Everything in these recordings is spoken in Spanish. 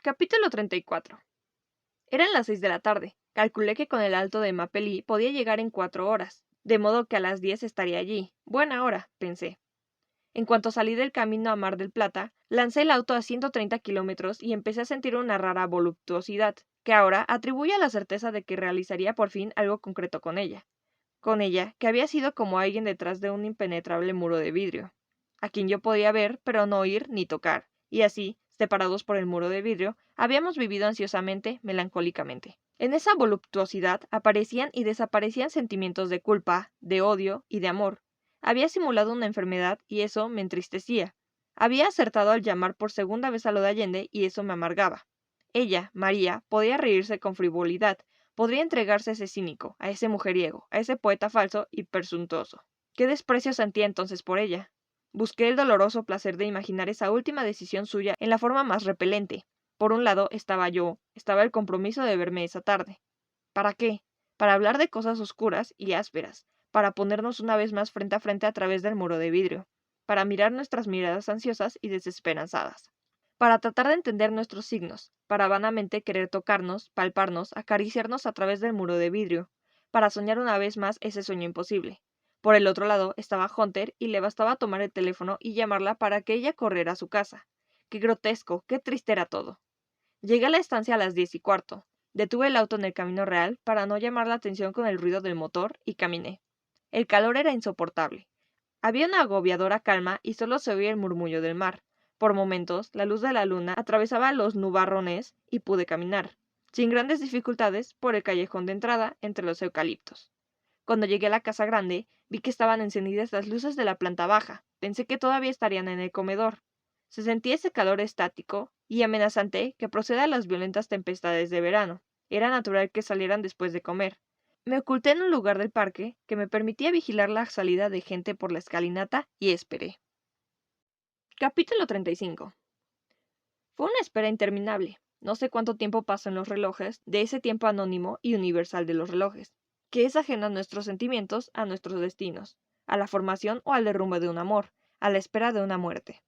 Capítulo 34. Eran las 6 de la tarde. Calculé que con el alto de Mapelí podía llegar en 4 horas, de modo que a las 10 estaría allí. Buena hora, pensé. En cuanto salí del camino a Mar del Plata, lancé el auto a 130 kilómetros y empecé a sentir una rara voluptuosidad, que ahora atribuyo a la certeza de que realizaría por fin algo concreto con ella. Con ella, que había sido como alguien detrás de un impenetrable muro de vidrio, a quien yo podía ver, pero no oír ni tocar, y así, separados por el muro de vidrio, habíamos vivido ansiosamente, melancólicamente. En esa voluptuosidad aparecían y desaparecían sentimientos de culpa, de odio y de amor. Había simulado una enfermedad y eso me entristecía. Había acertado al llamar por segunda vez a lo de Allende y eso me amargaba. Ella, María, podía reírse con frivolidad, podría entregarse a ese cínico, a ese mujeriego, a ese poeta falso y presuntuoso. ¿Qué desprecio sentía entonces por ella? Busqué el doloroso placer de imaginar esa última decisión suya en la forma más repelente. Por un lado estaba yo, estaba el compromiso de verme esa tarde. ¿Para qué? Para hablar de cosas oscuras y ásperas, para ponernos una vez más frente a frente a través del muro de vidrio, para mirar nuestras miradas ansiosas y desesperanzadas, para tratar de entender nuestros signos, para vanamente querer tocarnos, palparnos, acariciarnos a través del muro de vidrio, para soñar una vez más ese sueño imposible. Por el otro lado estaba Hunter y le bastaba tomar el teléfono y llamarla para que ella corriera a su casa. Qué grotesco, qué triste era todo. Llegué a la estancia a las 10:15. Detuve el auto en el camino real para no llamar la atención con el ruido del motor y caminé. El calor era insoportable. Había una agobiadora calma y solo se oía el murmullo del mar. Por momentos, la luz de la luna atravesaba los nubarrones y pude caminar, sin grandes dificultades, por el callejón de entrada entre los eucaliptos. Cuando llegué a la casa grande, vi que estaban encendidas las luces de la planta baja. Pensé que todavía estarían en el comedor. Se sentía ese calor estático y amenazante que procede a las violentas tempestades de verano. Era natural que salieran después de comer. Me oculté en un lugar del parque que me permitía vigilar la salida de gente por la escalinata y esperé. Capítulo 35. Fue una espera interminable. No sé cuánto tiempo pasó en los relojes, de ese tiempo anónimo y universal de los relojes, que es ajeno a nuestros sentimientos, a nuestros destinos, a la formación o al derrumbe de un amor, a la espera de una muerte.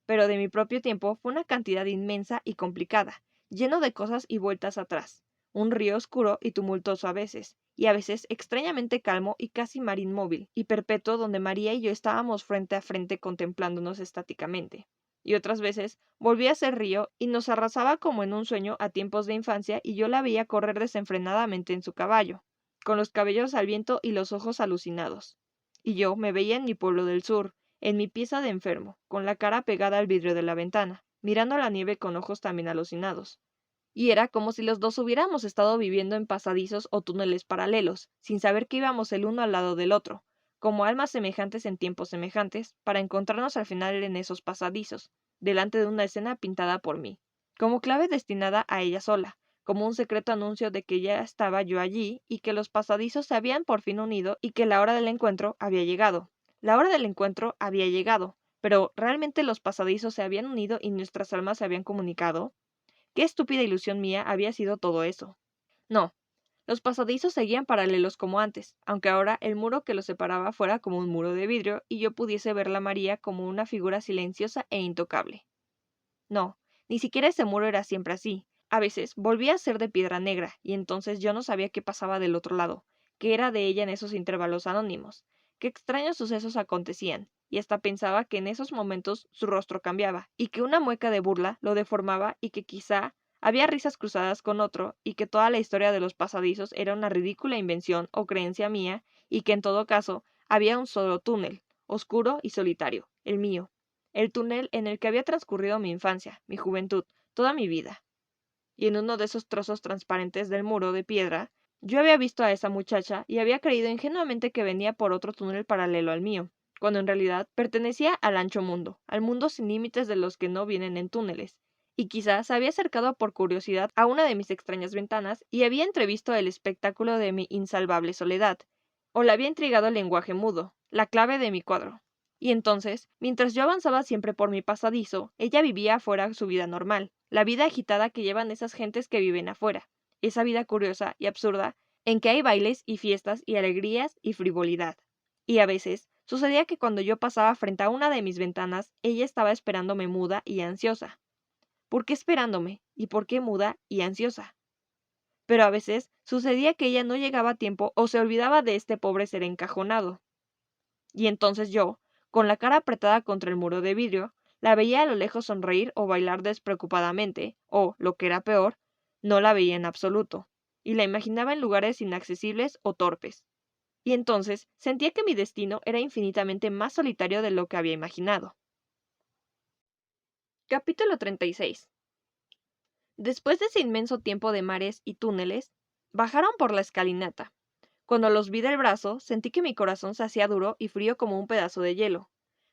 Pero de mi propio tiempo fue una cantidad inmensa y complicada, lleno de cosas y vueltas atrás, un río oscuro y tumultuoso a veces extrañamente calmo y casi mar inmóvil y perpetuo donde María y yo estábamos frente a frente contemplándonos estáticamente. Y otras veces volvía a ser río y nos arrasaba como en un sueño a tiempos de infancia y yo la veía correr desenfrenadamente en su caballo, con los cabellos al viento y los ojos alucinados. Y yo me veía en mi pueblo del sur, en mi pieza de enfermo, con la cara pegada al vidrio de la ventana, mirando la nieve con ojos también alucinados. Y era como si los dos hubiéramos estado viviendo en pasadizos o túneles paralelos, sin saber que íbamos el uno al lado del otro, como almas semejantes en tiempos semejantes, para encontrarnos al final en esos pasadizos, delante de una escena pintada por mí, como clave destinada a ella sola, como un secreto anuncio de que ya estaba yo allí y que los pasadizos se habían por fin unido y que la hora del encuentro había llegado. La hora del encuentro había llegado, pero ¿realmente los pasadizos se habían unido y nuestras almas se habían comunicado? Qué estúpida ilusión mía había sido todo eso. No, los pasadizos seguían paralelos como antes, aunque ahora el muro que los separaba fuera como un muro de vidrio y yo pudiese verla a María como una figura silenciosa e intocable. No, ni siquiera ese muro era siempre así. A veces volvía a ser de piedra negra, y entonces yo no sabía qué pasaba del otro lado, qué era de ella en esos intervalos anónimos, qué extraños sucesos acontecían, y hasta pensaba que en esos momentos su rostro cambiaba, y que una mueca de burla lo deformaba, y que quizá había risas cruzadas con otro, y que toda la historia de los pasadizos era una ridícula invención o creencia mía, y que en todo caso había un solo túnel, oscuro y solitario, el mío, el túnel en el que había transcurrido mi infancia, mi juventud, toda mi vida. Y en uno de esos trozos transparentes del muro de piedra, yo había visto a esa muchacha y había creído ingenuamente que venía por otro túnel paralelo al mío, cuando en realidad pertenecía al ancho mundo, al mundo sin límites de los que no vienen en túneles. Y quizás se había acercado por curiosidad a una de mis extrañas ventanas y había entrevisto el espectáculo de mi insalvable soledad, o le había intrigado el lenguaje mudo, la clave de mi cuadro. Y entonces, mientras yo avanzaba siempre por mi pasadizo, ella vivía afuera su vida normal, la vida agitada que llevan esas gentes que viven afuera, esa vida curiosa y absurda en que hay bailes y fiestas y alegrías y frivolidad. Y a veces sucedía que cuando yo pasaba frente a una de mis ventanas, ella estaba esperándome muda y ansiosa. ¿Por qué esperándome? y por qué muda y ansiosa. Pero a veces sucedía que ella no llegaba a tiempo o se olvidaba de este pobre ser encajonado. Y entonces yo, con la cara apretada contra el muro de vidrio, la veía a lo lejos sonreír o bailar despreocupadamente, o, lo que era peor, no la veía en absoluto, y la imaginaba en lugares inaccesibles o torpes. Y entonces sentía que mi destino era infinitamente más solitario de lo que había imaginado. Capítulo 36. Después de ese inmenso tiempo de mares y túneles, bajaron por la escalinata. Cuando los vi del brazo, sentí que mi corazón se hacía duro y frío como un pedazo de hielo.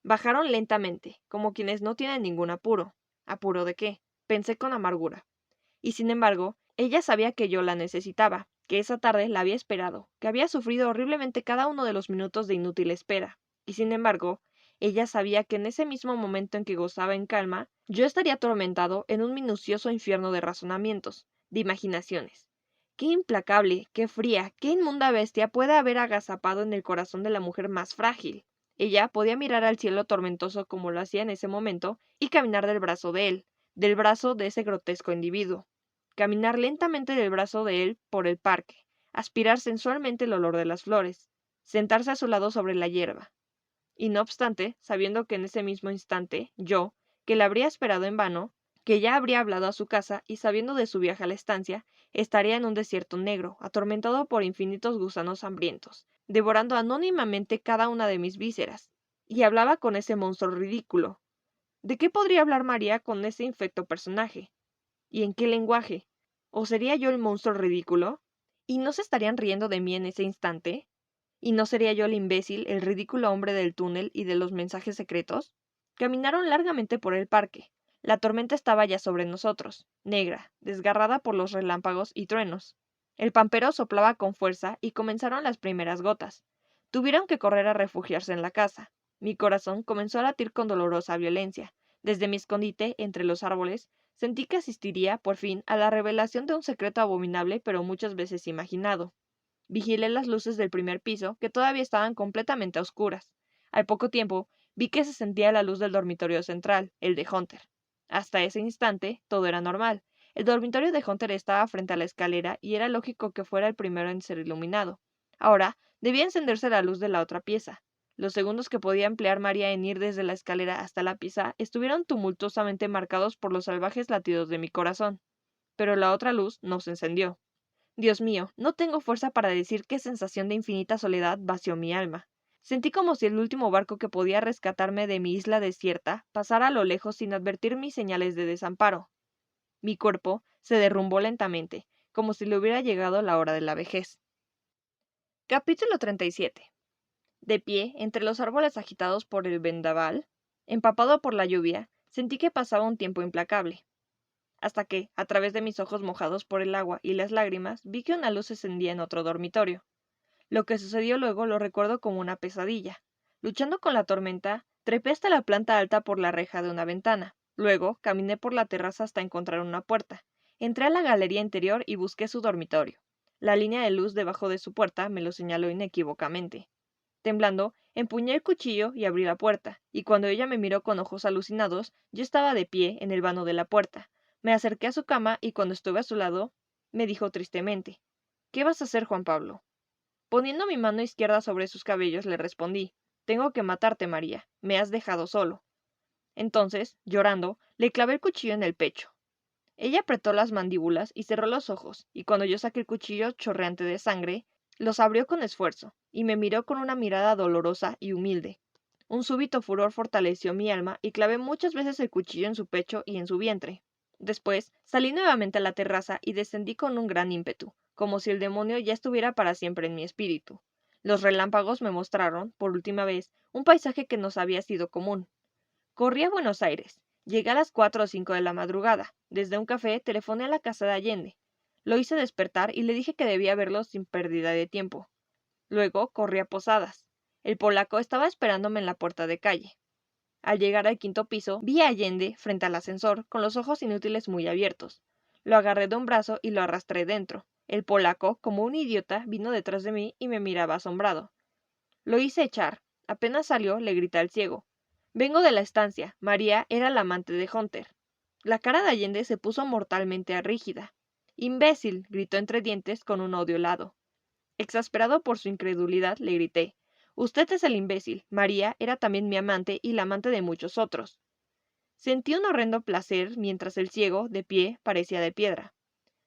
Bajaron lentamente, como quienes no tienen ningún apuro. ¿Apuro de qué? Pensé con amargura. Y sin embargo, ella sabía que yo la necesitaba, que esa tarde la había esperado, que había sufrido horriblemente cada uno de los minutos de inútil espera. Y sin embargo, ella sabía que en ese mismo momento en que gozaba en calma, yo estaría atormentado en un minucioso infierno de razonamientos, de imaginaciones. Qué implacable, qué fría, qué inmunda bestia puede haber agazapado en el corazón de la mujer más frágil. Ella podía mirar al cielo tormentoso como lo hacía en ese momento y caminar del brazo de él, del brazo de ese grotesco individuo. Caminar lentamente del brazo de él por el parque, aspirar sensualmente el olor de las flores, sentarse a su lado sobre la hierba. Y no obstante, sabiendo que en ese mismo instante, yo, que la habría esperado en vano, que ya habría hablado a su casa y sabiendo de su viaje a la estancia, estaría en un desierto negro, atormentado por infinitos gusanos hambrientos, devorando anónimamente cada una de mis vísceras. Y hablaba con ese monstruo ridículo. ¿De qué podría hablar María con ese infecto personaje? ¿Y en qué lenguaje? ¿O sería yo el monstruo ridículo? ¿Y no se estarían riendo de mí en ese instante? ¿Y no sería yo el imbécil, el ridículo hombre del túnel y de los mensajes secretos? Caminaron largamente por el parque. La tormenta estaba ya sobre nosotros, negra, desgarrada por los relámpagos y truenos. El pampero soplaba con fuerza y comenzaron las primeras gotas. Tuvieron que correr a refugiarse en la casa. Mi corazón comenzó a latir con dolorosa violencia. Desde mi escondite, entre los árboles, sentí que asistiría, por fin, a la revelación de un secreto abominable pero muchas veces imaginado. Vigilé las luces del primer piso, que todavía estaban completamente a oscuras. Al poco tiempo, vi que se sentía la luz del dormitorio central, el de Hunter. Hasta ese instante, todo era normal. El dormitorio de Hunter estaba frente a la escalera y era lógico que fuera el primero en ser iluminado. Ahora, debía encenderse la luz de la otra pieza. Los segundos que podía emplear María en ir desde la escalera hasta la pieza estuvieron tumultuosamente marcados por los salvajes latidos de mi corazón. Pero la otra luz no se encendió. Dios mío, no tengo fuerza para decir qué sensación de infinita soledad vació mi alma. Sentí como si el último barco que podía rescatarme de mi isla desierta pasara a lo lejos sin advertir mis señales de desamparo. Mi cuerpo se derrumbó lentamente, como si le hubiera llegado la hora de la vejez. Capítulo 37. De pie, entre los árboles agitados por el vendaval, empapado por la lluvia, sentí que pasaba un tiempo implacable. Hasta que, a través de mis ojos mojados por el agua y las lágrimas, vi que una luz se encendía en otro dormitorio. Lo que sucedió luego lo recuerdo como una pesadilla. Luchando con la tormenta, trepé hasta la planta alta por la reja de una ventana. Luego, caminé por la terraza hasta encontrar una puerta. Entré a la galería interior y busqué su dormitorio. La línea de luz debajo de su puerta me lo señaló inequívocamente. Temblando, empuñé el cuchillo y abrí la puerta, y cuando ella me miró con ojos alucinados, yo estaba de pie en el vano de la puerta. Me acerqué a su cama y cuando estuve a su lado, me dijo tristemente, ¿Qué vas a hacer, Juan Pablo? Poniendo mi mano izquierda sobre sus cabellos, le respondí, Tengo que matarte, María, me has dejado solo. Entonces, llorando, le clavé el cuchillo en el pecho. Ella apretó las mandíbulas y cerró los ojos, y cuando yo saqué el cuchillo chorreante de sangre, los abrió con esfuerzo, y me miró con una mirada dolorosa y humilde. Un súbito furor fortaleció mi alma y clavé muchas veces el cuchillo en su pecho y en su vientre. Después, salí nuevamente a la terraza y descendí con un gran ímpetu, como si el demonio ya estuviera para siempre en mi espíritu. Los relámpagos me mostraron, por última vez, un paisaje que nos había sido común. Corrí a Buenos Aires. Llegué a las 4 o 5 de la madrugada. Desde un café telefoné a la casa de Allende. Lo hice despertar y le dije que debía verlo sin pérdida de tiempo. Luego corrí a Posadas. El polaco estaba esperándome en la puerta de calle. Al llegar al quinto piso, vi a Allende frente al ascensor, con los ojos inútiles muy abiertos. Lo agarré de un brazo y lo arrastré dentro. El polaco, como un idiota, vino detrás de mí y me miraba asombrado. Lo hice echar. Apenas salió, le grité al ciego. Vengo de la estancia. María era la amante de Hunter. La cara de Allende se puso mortalmente rígida. ¡Imbécil! Gritó entre dientes con un odio helado. Exasperado por su incredulidad, le grité. Usted es el imbécil. María era también mi amante y la amante de muchos otros. Sentí un horrendo placer mientras el ciego, de pie, parecía de piedra.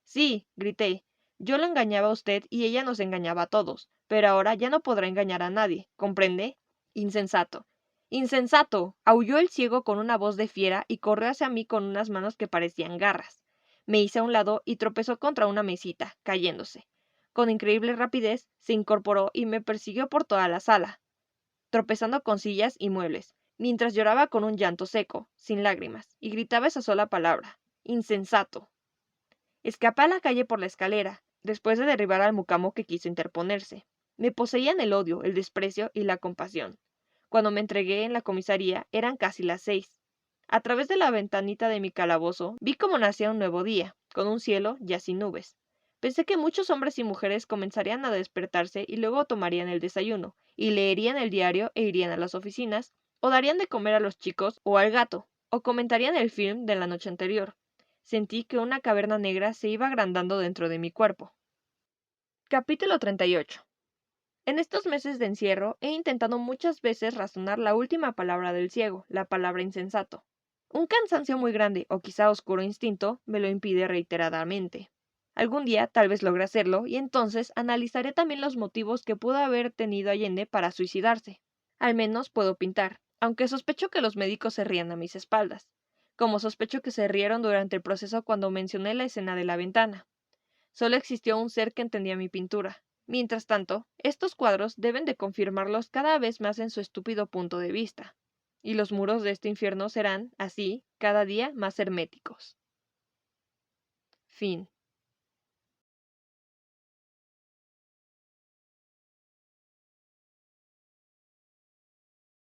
Sí, grité. Yo lo engañaba a usted y ella nos engañaba a todos, pero ahora ya no podrá engañar a nadie, ¿comprende? Insensato. ¡Insensato! Aulló el ciego con una voz de fiera y corrió hacia mí con unas manos que parecían garras. Me hice a un lado y tropezó contra una mesita, cayéndose. Con increíble rapidez se incorporó y me persiguió por toda la sala, tropezando con sillas y muebles, mientras lloraba con un llanto seco, sin lágrimas, y gritaba esa sola palabra. ¡Insensato! Escapé a la calle por la escalera, después de derribar al mucamo que quiso interponerse. Me poseían el odio, el desprecio y la compasión. Cuando me entregué en la comisaría eran casi las 6. A través de la ventanita de mi calabozo vi cómo nacía un nuevo día, con un cielo ya sin nubes. Pensé que muchos hombres y mujeres comenzarían a despertarse y luego tomarían el desayuno, y leerían el diario e irían a las oficinas, o darían de comer a los chicos o al gato, o comentarían el film de la noche anterior. Sentí que una caverna negra se iba agrandando dentro de mi cuerpo. Capítulo 38. En estos meses de encierro he intentado muchas veces razonar la última palabra del ciego, la palabra insensato. Un cansancio muy grande, o quizá oscuro instinto, me lo impide reiteradamente. Algún día tal vez logre hacerlo, y entonces analizaré también los motivos que pudo haber tenido Allende para suicidarse. Al menos puedo pintar, aunque sospecho que los médicos se rían a mis espaldas, como sospecho que se rieron durante el proceso cuando mencioné la escena de la ventana. Solo existió un ser que entendía mi pintura. Mientras tanto, estos cuadros deben de confirmarlos cada vez más en su estúpido punto de vista. Y los muros de este infierno serán, así, cada día más herméticos. Fin.